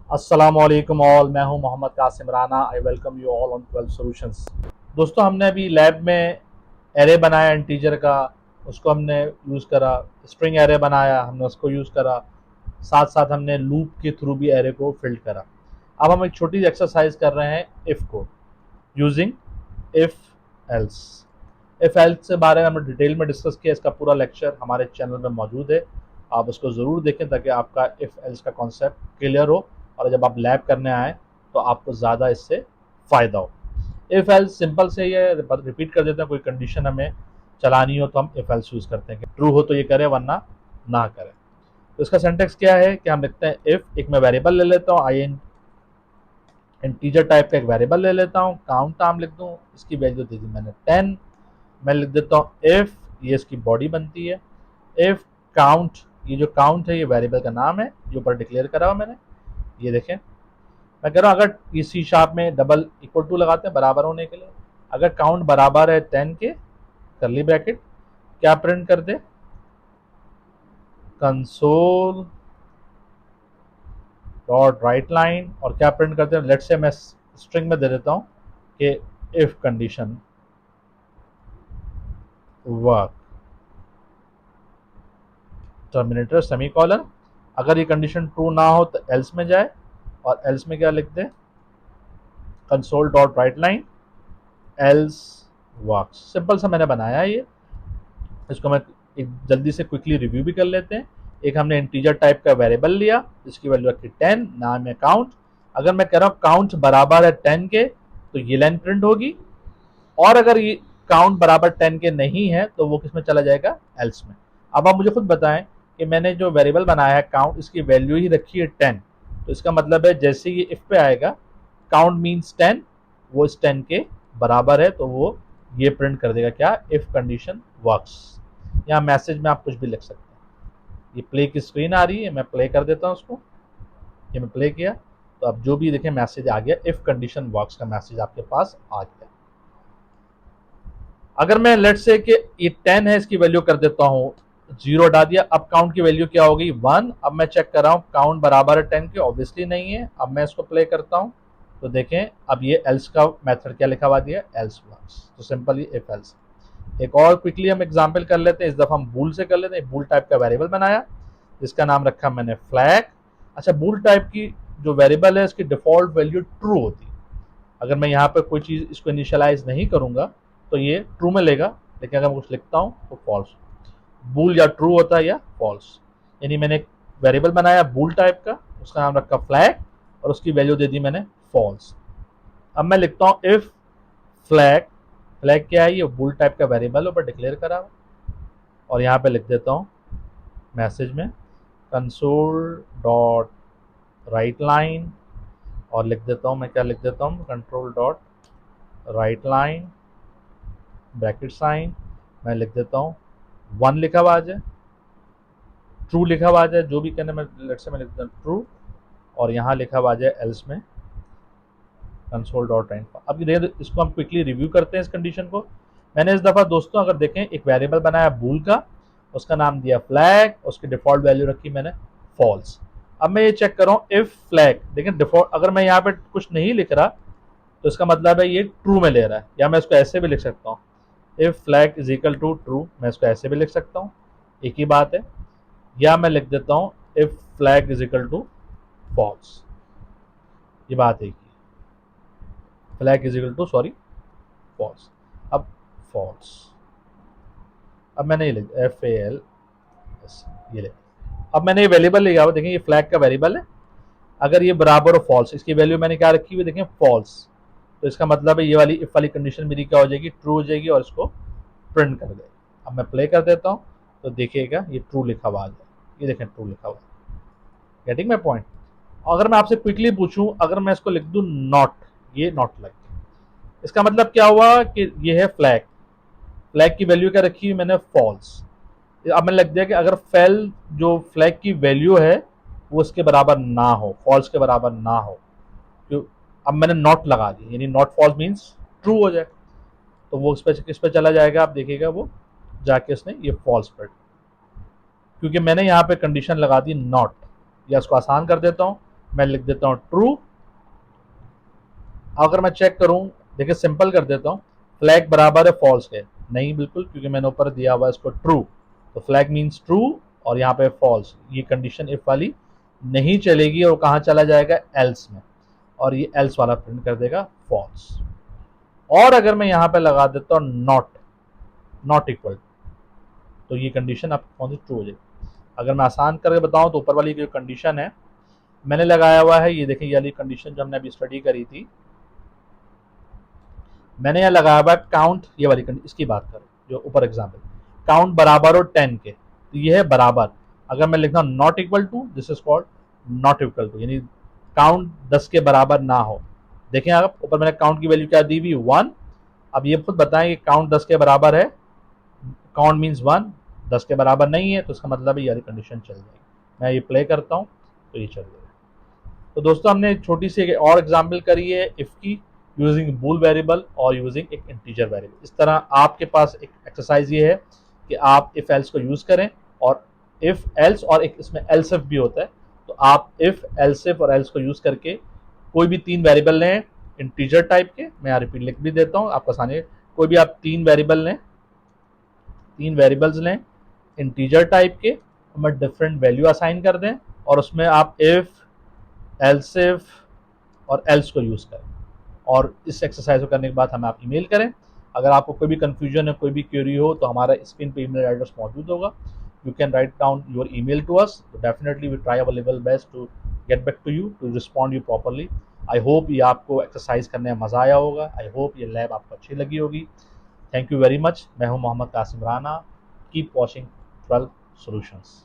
अस्सलामुअलैकुम ऑल, मैं हूं Mohammad Qasim Rana. I welcome you all on 12 solutions. दोस्तों, हमने अभी लैब में एरे बनाया इंटीजर का, उसको हमने यूज़ करा। स्ट्रिंग एरे बनाया, हमने उसको यूज़ करा। साथ साथ हमने लूप के थ्रू भी एरे को फिल्ड करा। अब हम एक छोटी एक्सरसाइज कर रहे हैं इफ़ को, using if else. If else के बारे में हमने डिटेल में डिस्कस किया। इसका पूरा लेक्चर हमारे चैनल में मौजूद है, आप उसको ज़रूर देखें ताकि आपका इफ़ एल्स का कॉन्सेप्ट क्लियर हो और जब आप लैब करने आएँ तो आपको ज़्यादा इससे फ़ायदा हो। इफ़ एल्स सिंपल से ये रिपीट कर देते हैं, कोई कंडीशन हमें चलानी हो तो हम इफ़ एल्स यूज़ करते हैं कि ट्रू हो तो ये करें वरना ना करें। तो इसका सिंटेक्स क्या है कि हम लिखते हैं इफ़, एक मैं वेरिएबल ले लेता हूँ, आई इंटीजर टाइप का एक वेरिएबल ले लेता हूँ, काउंट नाम लिख दूँ, इसकी वैल्यू दे दी मैंने 10। मैं लिख देता हूँ इफ़, ये इसकी बॉडी बनती है। इफ़ काउंट, ये जो काउंट है ये वेरिएबल का नाम है, ये ऊपर डिक्लेयर करा हुआ मैंने, ये देखें। मैं कह रहा हूँ अगर ये सी शार्प में डबल इक्वल टू लगाते हैं बराबर होने के लिए, अगर काउंट बराबर है 10 के, करली ब्रैकेट, क्या प्रिंट कर दे, कंसोल डॉट राइट लाइन, और क्या प्रिंट करते हैं, लेट्स से मैं स्ट्रिंग में दे देता हूँ कि if condition work, terminator semicolon. अगर ये कंडीशन ट्रू ना हो तो एल्स में जाए, और एल्स में क्या लिख दे, console dot write line else works. Simple सा मैंने बनाया है ये। इसको मैं एक जल्दी से क्विकली रिव्यू भी कर लेते हैं। एक हमने इंटीजर टाइप का वेरिएबल लिया जिसकी वैल्यू रखी 10, नाम है काउंट। अगर मैं कह रहा हूँ काउंट बराबर है 10 के तो ये लाइन प्रिंट होगी, और अगर ये काउंट बराबर 10 के नहीं है तो वो किस में चला जाएगा, एल्स में। अब आप मुझे खुद बताएं कि मैंने जो वेरिएबल बनाया है काउंट, इसकी वैल्यू ही रखी है 10, तो इसका मतलब है जैसे ये इफ पे आएगा, काउंट मीन्स 10, वो इस 10 के बराबर है तो वो ये प्रिंट कर देगा क्या, इफ कंडीशन वर्क्स। यहाँ मैसेज में आप कुछ भी लिख सकते हैं। ये प्ले की स्क्रीन आ रही है, मैं प्ले कर देता हूँ उसको। ये मैं प्ले किया तो अब जो भी देखें मैसेज आ गया, इफ कंडीशन वर्क्स का मैसेज आपके पास आ गया। अगर मैं लेट्स से कि ये 10 है, इसकी वैल्यू कर देता हूँ 0 डाल दिया, अब काउंट की वैल्यू क्या होगी, 1। अब मैं चेक कर रहा हूँ काउंट बराबर है 10 के, ऑब्वियसली नहीं है। अब मैं इसको प्ले करता हूँ तो देखें अब ये एल्स का मेथड क्या लिखा हुआ दिया, एल्स वर्क्स। तो सिंपली इफ एल्स। एक और क्विकली हम एग्जांपल कर लेते हैं, इस दफा हम बूल से कर लेते हैं। बूल टाइप का वेरिएबल बनाया जिसका नाम रखा मैंने फ्लैग। अच्छा, बूल टाइप की जो वेरिएबल है इसकी डिफॉल्ट वैल्यू ट्रू होती है। अगर मैं यहाँ पर कोई चीज़ इसको इनिशियलाइज नहीं करूँगा तो ये ट्रू में लेगा, लेकिन अगर मैं कुछ लिखता हूँ तो फॉल्स। बूल या ट्रू होता है या फॉल्स। यानी मैंने एक वेरिएबल बनाया बूल टाइप का, उसका नाम रखा फ्लैग, और उसकी वैल्यू दे दी मैंने फॉल्स। अब मैं लिखता हूँ इफ फ्लैग, फ्लैग क्या है, ये बूल टाइप का वेरिएबल ऊपर डिक्लेयर करा हुआ, और यहाँ पे लिख देता हूँ मैसेज में कंसोल डॉट राइट लाइन, और लिख देता हूँ मैं, क्या लिख देता हूँ, control dot write line bracket sign, मैं लिख देता हूँ 1 लिखा हुआ आ जाए, ट्रू लिखा हुआ आ जाए, जो भी कहने में, लेट्स से मैं लिख देता हूँ ट्रू, और यहाँ लिखा हुआ आ जाए एल्स में कंसोल डॉट राइट। अब ये इसको हम क्विकली रिव्यू करते हैं इस कंडीशन को। मैंने इस दफ़ा दोस्तों अगर देखें एक वेरिएबल बनाया बूल का, उसका नाम दिया फ्लैग, उसकी डिफॉल्ट वैल्यू रखी मैंने फॉल्स। अब मैं ये चेक कर रहा हूँ इफ फ्लैग, देखें डिफॉल्ट, अगर मैं यहाँ पे कुछ नहीं लिख रहा तो इसका मतलब है ये ट्रू में ले रहा है, या मैं इसको ऐसे भी लिख सकता हूँ, if flag is equal to true, मैं इसको ऐसे भी लिख सकता हूँ, एक ही बात है। या मैं लिख देता हूँ if flag is equal to false, ये बात एक ही, flag is equal to sorry false. अब फॉल्स, अब मैंने ये लिख एफ ए एल, ये ले, अब मैंने ये वेरिएबल लिखा हुआ, देखें ये फ्लैग का वेरिएबल है। अगर ये बराबर हो फॉल्स, इसकी वैल्यू मैंने क्या रखी हुई, देखें फॉल्स, तो इसका मतलब है ये वाली इफ वाली कंडीशन मेरी क्या हो जाएगी, ट्रू हो जाएगी, और इसको प्रिंट कर देगा। अब मैं प्ले कर देता हूँ तो देखिएगा ये ट्रू लिखा हुआ आ जाए, ये देखें ट्रू लिखा हुआ, गेटिंग माई पॉइंट। अगर मैं आपसे क्विकली पूछूं, अगर मैं इसको लिख दूं नॉट, ये नॉट लग गया, इसका मतलब क्या हुआ कि ये है फ्लैग, फ्लैग की वैल्यू क्या रखी है मैंने, फॉल्स। अब मैंने लिख दिया कि अगर फेल जो फ्लैग की वैल्यू है वो उसके बराबर ना हो, फॉल्स के बराबर ना हो, तो अब मैंने नॉट लगा दी, यानी नॉट फॉल्स मीन्स ट्रू हो जाए, तो वो उस पर किस पे चला जाएगा, आप देखिएगा वो जाके उसने ये फॉल्स पर, क्योंकि मैंने यहाँ पे कंडीशन लगा दी नॉट। या इसको आसान कर देता हूँ, मैं लिख देता हूँ ट्रू। अगर मैं चेक करूं, देखिए सिंपल कर देता हूं, फ्लैग बराबर है फॉल्स के, नहीं बिल्कुल, क्योंकि मैंने ऊपर दिया हुआ है इसको ट्रू, तो फ्लैग मीन्स ट्रू और यहाँ पे फॉल्स, ये कंडीशन इफ वाली नहीं चलेगी और कहाँ चला जाएगा एल्स में, और ये एल्स वाला प्रिंट कर देगा फॉल्स। और अगर मैं यहाँ पे लगा देता हूँ नॉट, नॉट इक्वल, तो ये कंडीशन आपकी कौन सी ट्रू हो जाएगी। अगर मैं आसान करके बताऊं तो ऊपर वाली जो कंडीशन है मैंने लगाया हुआ है, ये देखिए ये वाली कंडीशन जो हमने अभी स्टडी करी थी, मैंने यहाँ लगाया हुआ काउंट, ये वाली कंडीशन, इसकी बात करें जो ऊपर एग्जाम्पल, काउंट बराबर हो 10 के, तो ये है बराबर। अगर मैं लिखता हूँ not equal to, this is called not equal to, यानी काउंट 10 के बराबर ना हो। देखें आप ऊपर मैंने काउंट की वैल्यू क्या दी हुई 1, अब ये खुद बताएं कि काउंट 10 के बराबर है, काउंट मीन्स 1, 10 के बराबर नहीं है, तो इसका मतलब है ये कंडीशन चल जाएगी। मैं ये प्ले करता हूँ तो ये चल जाएगा। तो दोस्तों हमने छोटी सी एक और एग्जाम्पल करी है इफ की, यूजिंग बूल वेरिएबल और यूजिंग एक इंटीजर वेरिएबल। इस तरह आपके पास एक एक्सरसाइज ये है कि आप इफ एल्स को यूज करें, और इफ एल्स और एक इसमें एल्स इफ भी होता है, तो आप इफ एल्स इफ और एल्स को यूज करके कोई भी 3 वेरिएबल लें इंटीजर टाइप के, मैं यहाँ रिपीट लिख भी देता हूँ आपको आसानी, कोई भी आप 3 वेरिएबल लें, 3 वेरिएबल्स लें इंटीजर टाइप के, हमें डिफरेंट वैल्यू असाइन कर दें, और उसमें आप इफ एल्स इफ और एल्स को यूज करें, और इस एक्सरसाइज को करने के बाद हमें आप ईमेल करें। अगर आपको कोई भी कंफ्यूजन है, कोई भी क्वेरी हो, तो हमारा स्क्रीन पे ईमेल एड्रेस मौजूद होगा, you can write down your email to us, definitely we try our level best to get back to you, to respond you properly. I hope ये आपको एक्सरसाइज करने में मजा आया होगा, आई होप ये लैब आपको अच्छी लगी होगी। Thank you very much. मैं हूं Mohammad Qasim Rana, keep watching 12 solutions.